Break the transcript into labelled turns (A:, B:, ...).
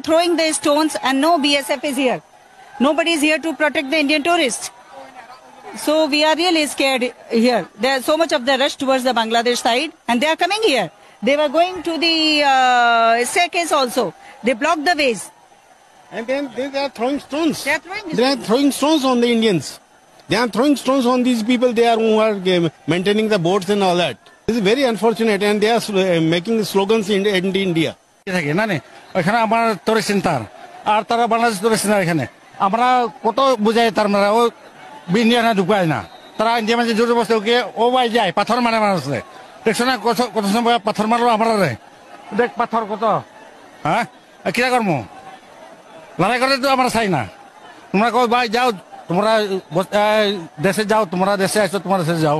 A: throwing the stones and no BSF is here. Nobody is here to protect the Indian tourists. So we are really scared here. There's so much of the rush towards the Bangladesh side and they are coming here. They were going to the staircase also. They blocked the ways.
B: And then they are throwing stones.
A: They are
B: throwing stones on the Indians. They are throwing stones on these people there who are maintaining the boats and all that. This is very unfortunate and they are making slogans in India.
C: এখানে আমার tourist centre আর তারা Bangladesh tourist centre এখানে আমরা কত বুঝাই তার মানে ও Indiana ঢুকায় না তারা ইন্ডিয়া মাঝে জোরে বসে ওকে ও বাই যায় পাথর মানে মানুষে দেখছো না কত সময় পাথর মারলো আমরা দেখ পাথর কত হ্যাঁ কিরা করবো লড়াই করে তো আমরা চাই না তোমরা কই ভাই যাও তোমরা দেশে যাও তোমরা দেশে আসো তোমরা দেশে যাও